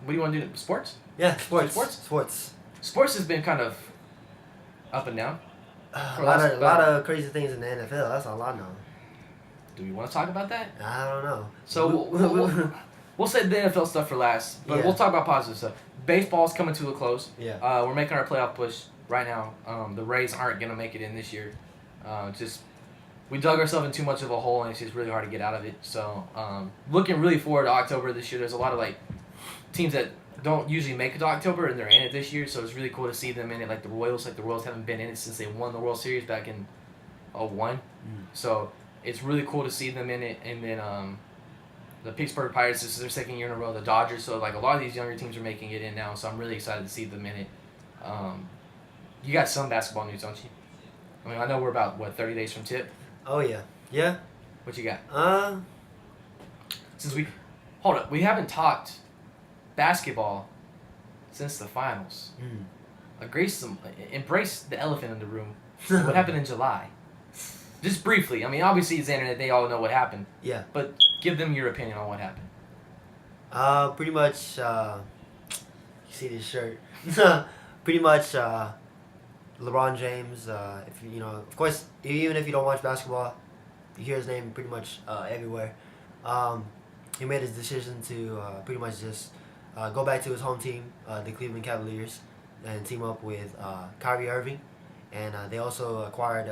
What do you want to do? Sports? Yeah, sports. Sports? Sports has been kind of up and down. A lot of crazy things in the NFL. That's all I know. Do we want to talk about that? I don't know. So we'll save the NFL stuff for last, but we'll talk about positive stuff. Baseball's coming to a close. Yeah. We're making our playoff push right now. The Rays aren't gonna make it in this year. We dug ourselves in too much of a hole, and it's just really hard to get out of it. So looking really forward to October this year. There's a lot of like teams that don't usually make it to October, and they're in it this year. So it's really cool to see them in it. Like the Royals. Like the Royals haven't been in it since they won the World Series back in 2001. So it's really cool to see them in it. And then the Pittsburgh Pirates, this is their second year in a row. The Dodgers. So like a lot of these younger teams are making it in now. So I'm really excited to see them in it. You got some basketball news, don't you? I mean, I know we're about 30 days from tip. Oh yeah. Yeah. What you got? Since we haven't talked basketball since the finals. Embrace the elephant in the room. What happened in July? Just briefly. I mean, obviously it's the internet. They all know what happened. Yeah. But give them your opinion on what happened. Pretty much. You see this shirt? Pretty much. LeBron James. If you know, of course, even if you don't watch basketball, you hear his name pretty much everywhere. He made his decision to pretty much just go back to his home team, the Cleveland Cavaliers, and team up with Kyrie Irving, and they also acquired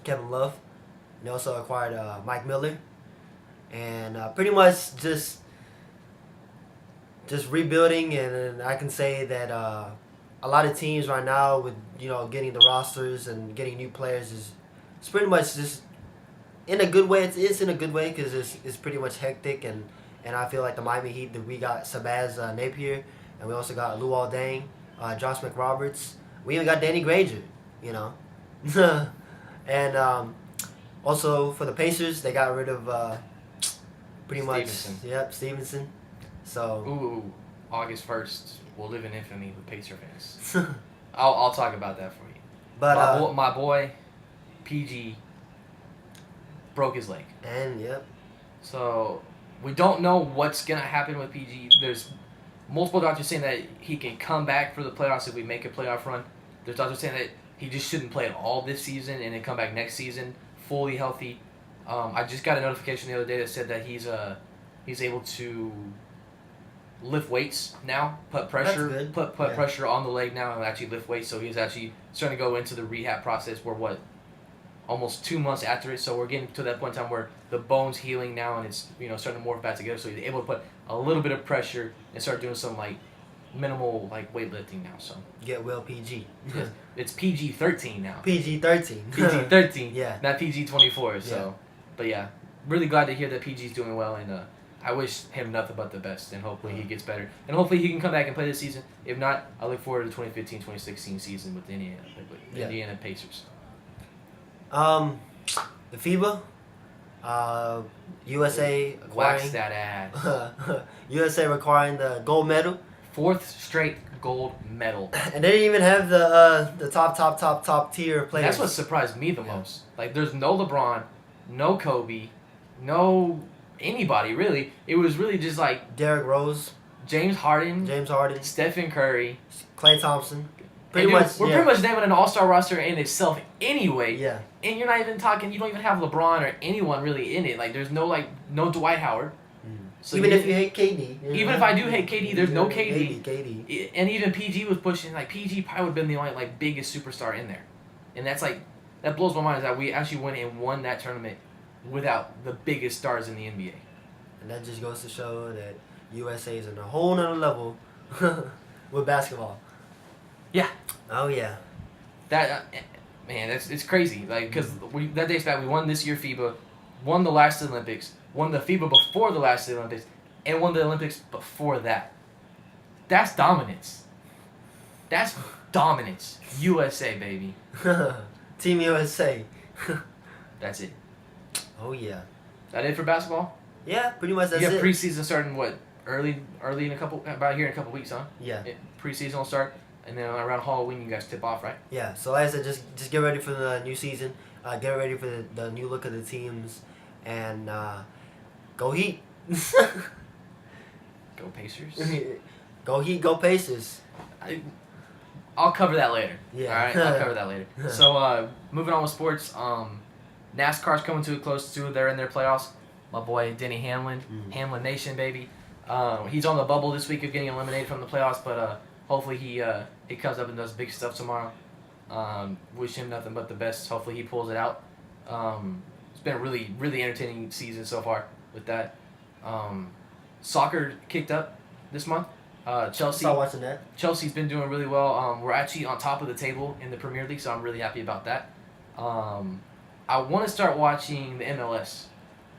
Kevin Love. And they also acquired Mike Miller, and pretty much just rebuilding. And I can say that a lot of teams right now with getting the rosters and getting new players it's pretty much just in a good way. It's in a good way because it's pretty much hectic, and I feel like the Miami Heat, that we got Shabazz Napier, and we also got Luol Deng, Josh McRoberts. We even got Danny Granger, and also for the Pacers, they got rid of pretty Stevenson. much Stevenson. So Ooh, August 1st, we'll live in infamy with Pacer fans. I'll talk about that for you. But my boy, PG, broke his leg. And So we don't know what's gonna happen with PG. There's multiple doctors saying that he can come back for the playoffs if we make a playoff run. There's doctors saying that he just shouldn't play at all this season and then come back next season fully healthy. I just got a notification the other day that said that he's able to lift weights now, put pressure pressure on the leg now, and actually lift weights. So he's actually starting to go into the rehab process. We're almost 2 months after it, so we're getting to that point in time where the bone's healing now, and it's starting to morph back together. So he's able to put a little bit of pressure and start doing some minimal weightlifting now. So get well PG. It's PG-13 now. PG-13. PG-13. Yeah. Not PG-24. So, but yeah, really glad to hear that PG's doing well, and I wish him nothing but the best, and hopefully he gets better. And hopefully he can come back and play this season. If not, I look forward to the 2015-2016 season with the Indiana Pacers. The FIBA, USA acquiring... Wax that ass. USA acquiring the gold medal. 4th straight gold medal. And they didn't even have the top tier players. That's what surprised me the most. There's no LeBron, no Kobe, no... anybody really. It was really just Derrick Rose, James Harden, Stephen Curry, Klay Thompson. We're pretty much naming an all-star roster in itself anyway. Yeah. And you're not even talking. You don't even have LeBron or anyone really in it. There's no Dwight Howard. So even if you hate KD. Even if I do hate KD, there's no KD. KD. And even PG was pushing. PG probably would have been the only biggest superstar in there. And that's that blows my mind is that we actually went and won that tournament without the biggest stars in the NBA. And that just goes to show that USA is on a whole nother level with basketball. Yeah. Oh, yeah. That, man, it's crazy. Because that dates back, we won this year FIBA, won the last Olympics, won the FIBA before the last Olympics, and won the Olympics before that. That's dominance. That's dominance. USA, baby. Team USA. That's it. Oh, yeah. That it for basketball? Yeah, pretty much that's it. You have preseason starting, early in a couple weeks, huh? Yeah. Preseason will start, and then around Halloween you guys tip off, right? Yeah, so like I said, just get ready for the new season. Get ready for the new look of the teams, and go Heat. Go Pacers. Go Heat, go Pacers. I'll cover that later. Yeah. All right, I'll cover that later. So, moving on with sports. NASCAR's coming to a close too. They're in their playoffs. My boy Denny Hamlin, Hamlin Nation, baby. He's on the bubble this week of getting eliminated from the playoffs, but hopefully he comes up and does big stuff tomorrow. Wish him nothing but the best. Hopefully he pulls it out. It's been a really, really entertaining season so far with that. Soccer kicked up this month. Chelsea. Start watching that. Chelsea's been doing really well. We're actually on top of the table in the Premier League, so I'm really happy about that. I want to start watching the MLS.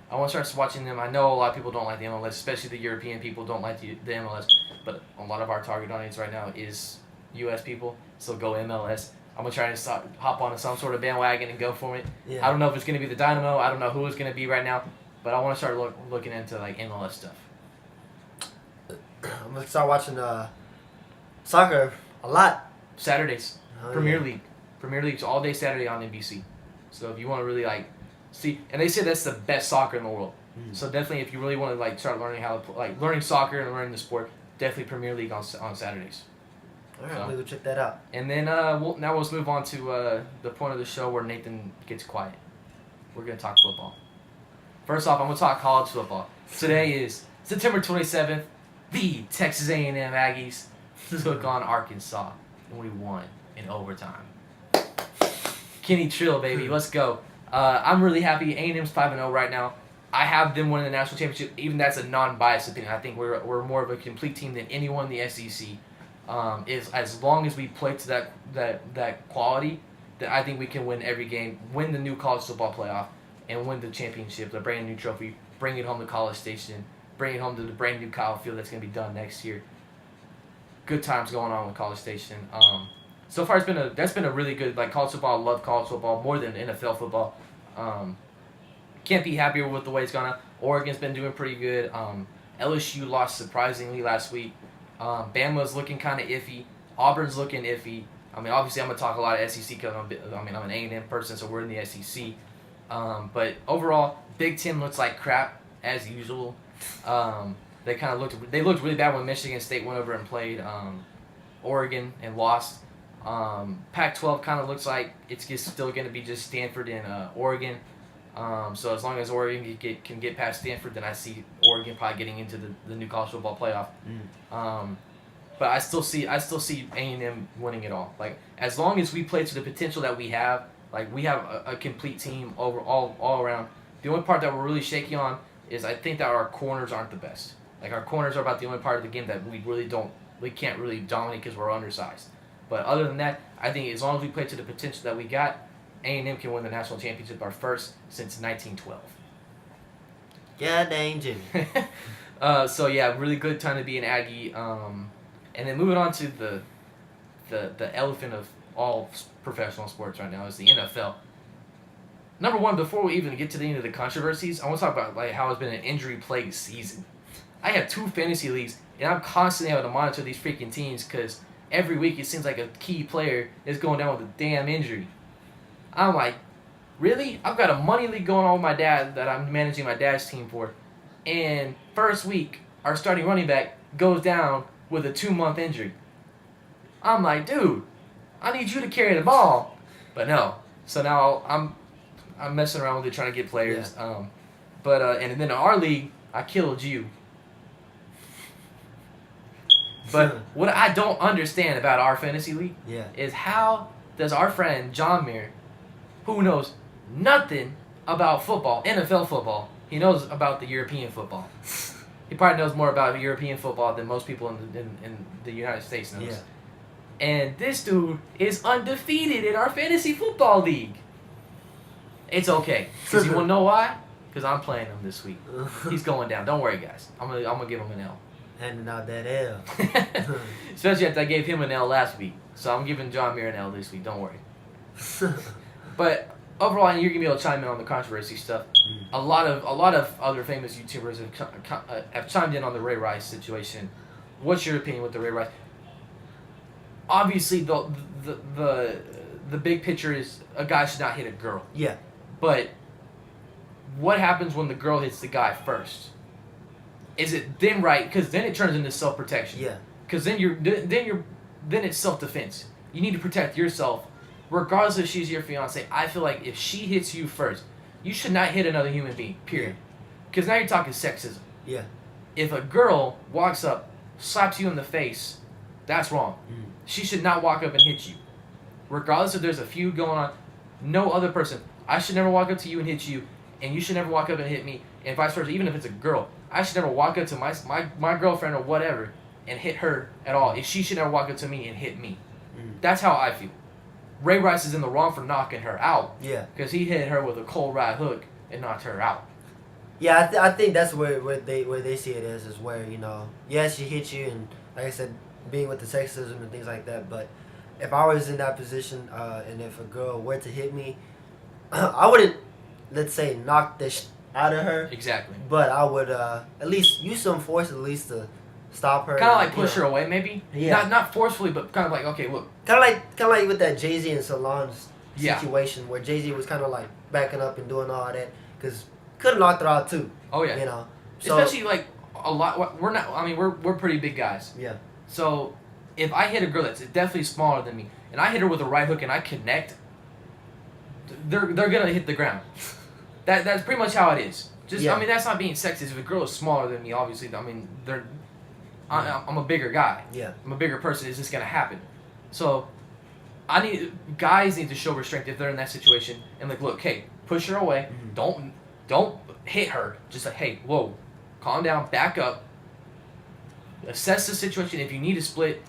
I want to start watching them. I know a lot of people don't like the MLS, especially the European people don't like the MLS, but a lot of our target audience right now is U.S. people, so go MLS. I'm going to try to hop onto some sort of bandwagon and go for it. Yeah. I don't know if it's going to be the Dynamo. I don't know who it's going to be right now, but I want to start looking into like MLS stuff. I'm gonna start watching soccer a lot. Saturdays, Oh, Premier yeah. League. Premier League's all day Saturday on NBC. So if you want to really like see, and they say that's the best soccer in the world. So definitely, if you really want to like start learning how to learning soccer and learning the sport, definitely Premier League on Saturdays. All right, So. I'm gonna go check that out. And then let's move on to the point of the show where Nathan gets quiet. We're gonna talk football. First off, I'm gonna talk college football. Today is September 27th. The Texas A&M Aggies took on Arkansas, and we won in overtime. Kenny Trill, baby, let's go. I'm really happy. A&M's 5-0 right now. I have them winning the national championship. Even that's a non-biased opinion. I think we're more of a complete team than anyone in the SEC. Is as long as we play to that quality, that I think we can win every game, win the new college football playoff, and win the championship, the brand new trophy, bring it home to College Station. Bring it home to the brand new Kyle Field that's going to be done next year. Good times going on with College Station. So far that's been a really good college football. I love college football more than NFL football. Can't be happier with the way it's gone. Oregon's been doing pretty good. LSU lost surprisingly last week. Bama's looking kind of iffy. Auburn's looking iffy. I mean, obviously I'm gonna talk a lot of SEC because I'm an A&M person, so we're in the SEC. But overall, Big Ten looks like crap as usual. They looked really bad when Michigan State went over and played Oregon and lost. Pac-12 kind of looks like it's still going to be just Stanford and Oregon. So as long as Oregon can get past Stanford, then I see Oregon probably getting into the new college football playoff. But I still see A&M winning it all. Like as long as we play to the potential that we have, like we have a complete team all around. The only part that we're really shaky on is I think that our corners aren't the best. Like our corners are about the only part of the game that we can't really dominate because we're undersized. But other than that, I think as long as we play to the potential that we got, A&M can win the national championship, our first since 1912. Yeah, dang Jimmy. So yeah, really good time to be an Aggie. And then moving on to the elephant of all professional sports right now is the NFL. Number one, before we even get to the end of the controversies, I want to talk about how it's been an injury-plagued season. I have 2 fantasy leagues, and I'm constantly having to monitor these freaking teams because every week it seems like a key player is going down with a damn injury. I'm like, really? I've got a money league going on with my dad that I'm managing my dad's team for, and first week, our starting running back goes down with a 2-month injury. I'm like, dude, I need you to carry the ball. But no. So now I'm messing around with it, trying to get players. Yeah. And then in our league, I killed you. But what I don't understand about our fantasy league is how does our friend John Muir, who knows nothing about football, NFL football, he knows about the European football. He probably knows more about European football than most people in the United States knows. Yeah. And this dude is undefeated in our fantasy football league. It's okay. Because you want to know why? Because I'm playing him this week. He's going down. Don't worry, guys. I'm gonna give him an L. Handing out that L. Especially after I gave him an L last week. So I'm giving John Muir an L this week. Don't worry. But overall, and you're gonna be able to chime in on the controversy stuff. A lot of other famous YouTubers have chimed in on the Ray Rice situation. What's your opinion with the Ray Rice? Obviously, the big picture is a guy should not hit a girl. Yeah. But what happens when the girl hits the guy first? is it then right? Because then it turns into self-protection. Yeah. Because then it's self-defense. You need to protect yourself, regardless if she's your fiance. I feel like if she hits you first, you should not hit another human being. Period. Because now you're talking sexism. Yeah. If a girl walks up, slaps you in the face, that's wrong. She should not walk up and hit you. Regardless if there's a feud going on, no other person. I should never walk up to you and hit you, and you should never walk up and hit me, and vice versa. Even if it's a girl, I should never walk up to my girlfriend or whatever and hit her at all. If she should never walk up to me and hit me. That's how I feel. Ray Rice is in the wrong for knocking her out. Yeah. Because he hit her with a cold right hook and knocked her out. Yeah, I think that's where they see it is where, you know, yes, she hit you, and like I said, being with the sexism and things like that. But if I was in that position, and if a girl were to hit me, I wouldn't, let's say, knock the out of her. Exactly. But I would at least use some force at least to stop her. Kind of like push her away, maybe. Yeah. Not forcefully, but kind of like, okay, look. Kind of like with that Jay-Z and Solange's situation, where Jay-Z was kind of like backing up and doing all that, because could have knocked her out too. Oh yeah. You know. So, especially like a lot. We're not. I mean, we're pretty big guys. Yeah. So if I hit a girl that's definitely smaller than me, and I hit her with a right hook and I connect, they're gonna hit the ground. That's pretty much how it is. Just I mean, that's not being sexist. If a girl is smaller than me, obviously, I mean, I'm a bigger guy. Yeah. I'm a bigger person. It's just gonna happen. So guys need to show restraint if they're in that situation and like, look, hey, push her away. Don't hit her. Just like, hey, whoa, calm down, back up. Assess the situation. If you need to split.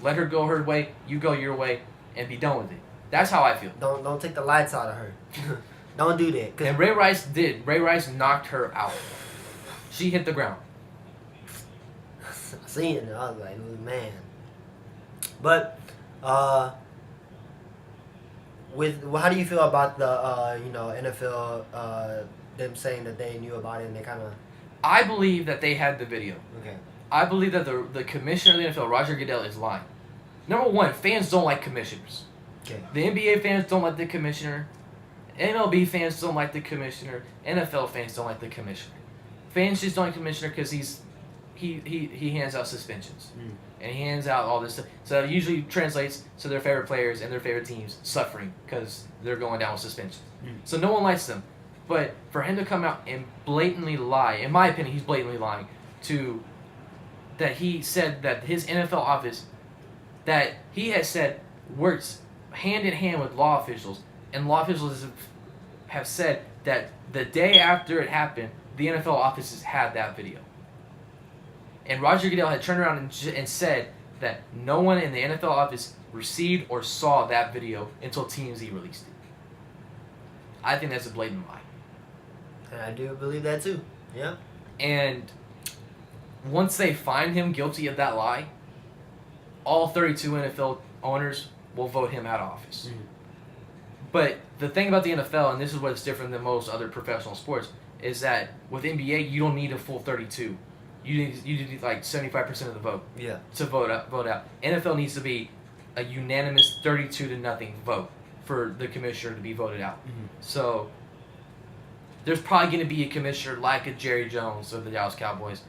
Let her go her way. You go your way, and be done with it. That's how I feel. Don't take the lights out of her. Don't do that. And Ray Rice did. Ray Rice knocked her out. She hit the ground. I seen it. I was like, man. But how do you feel about the NFL them saying that they knew about it and they kind of? I believe that they had the video. Okay. I believe that the commissioner of the NFL, Roger Goodell, is lying. Number one, fans don't like commissioners. Okay. The NBA fans don't like the commissioner. MLB fans don't like the commissioner. NFL fans don't like the commissioner. Fans just don't like the commissioner because he hands out suspensions. And he hands out all this stuff. So it usually translates to their favorite players and their favorite teams suffering because they're going down with suspensions. So no one likes them. But for him to come out and blatantly lie, in my opinion, he's blatantly lying, that he said that his NFL office, that he has said works hand in hand with law officials, and law officials have said that the day after it happened, the NFL offices had that video. And Roger Goodell had turned around and said that no one in the NFL office received or saw that video until TMZ released it. I think that's a blatant lie. And I do believe that too. Yeah. And once they find him guilty of that lie, all 32 NFL owners will vote him out of office. But the thing about the NFL, and this is what's different than most other professional sports, is that with NBA, you don't need a full 32. You need like 75% of the vote. Yeah. To vote out. NFL needs to be a unanimous 32-0 vote for the commissioner to be voted out. So there's probably going to be a commissioner like a Jerry Jones of the Dallas Cowboys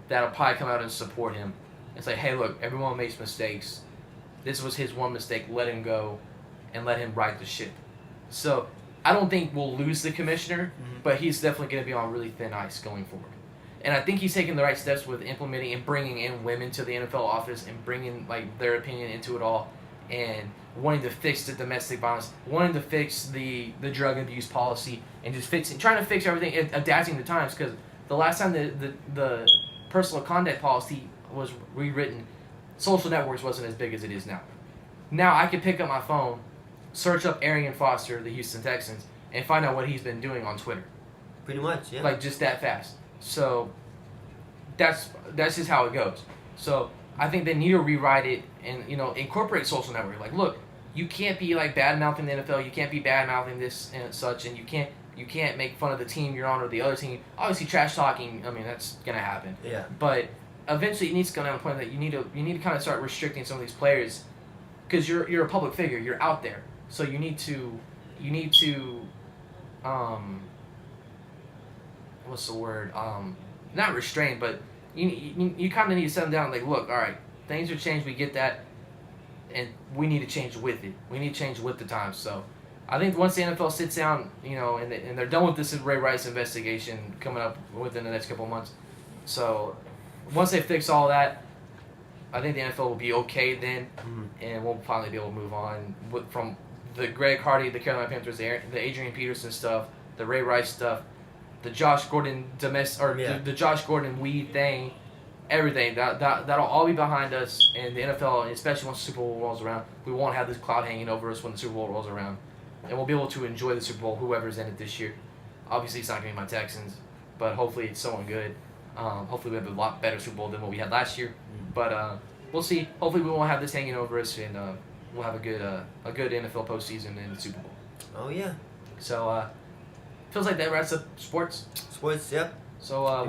that'll probably come out and support him and say, hey, look, everyone makes mistakes. This was his one mistake. Let him go and let him right the ship. So I don't think we'll lose the commissioner, but he's definitely going to be on really thin ice going forward. And I think he's taking the right steps with implementing and bringing in women to the NFL office and bringing like their opinion into it all, and wanting to fix the domestic violence, wanting to fix the drug abuse policy, and just trying to fix everything, adapting to times. Because the last time the personal conduct policy was rewritten, social networks wasn't as big as it is now. Now I can pick up my phone, search up Arian Foster of the Houston Texans, and find out what he's been doing on Twitter. Pretty much, yeah. Like just that fast. So that's just how it goes. So I think they need to rewrite it and incorporate social network. Like, look, you can't be like bad mouthing the NFL. You can't be bad mouthing this and such, and you can't make fun of the team you're on or the other team. Obviously, trash talking. I mean, that's gonna happen. Yeah. But eventually, it needs to come down to the point that you need to kind of start restricting some of these players, because you're a public figure. You're out there, so you need to what's the word? not restrained, but you kind of need to set them down. Like, look, all right, things are changed. We get that, and we need to change with it. We need to change with the times. So, I think once the NFL sits down, and they're done with this Ray Rice investigation coming up within the next couple of months. So, once they fix all that, I think the NFL will be okay then, and we'll finally be able to move on from the Greg Hardy, the Carolina Panthers, the Adrian Peterson stuff, the Ray Rice stuff, the Josh Gordon the Josh Gordon weed thing, everything that'll all be behind us. And the NFL, especially once the Super Bowl rolls around, we won't have this cloud hanging over us when the Super Bowl rolls around, and we'll be able to enjoy the Super Bowl, whoever's in it this year. Obviously, it's not going to be my Texans, but hopefully it's someone good. Hopefully we have a lot better Super Bowl than what we had last year, but we'll see. Hopefully we won't have this hanging over us, and we'll have a good NFL postseason and Super Bowl. Oh yeah. So feels like that wraps up sports. Sports, yep. So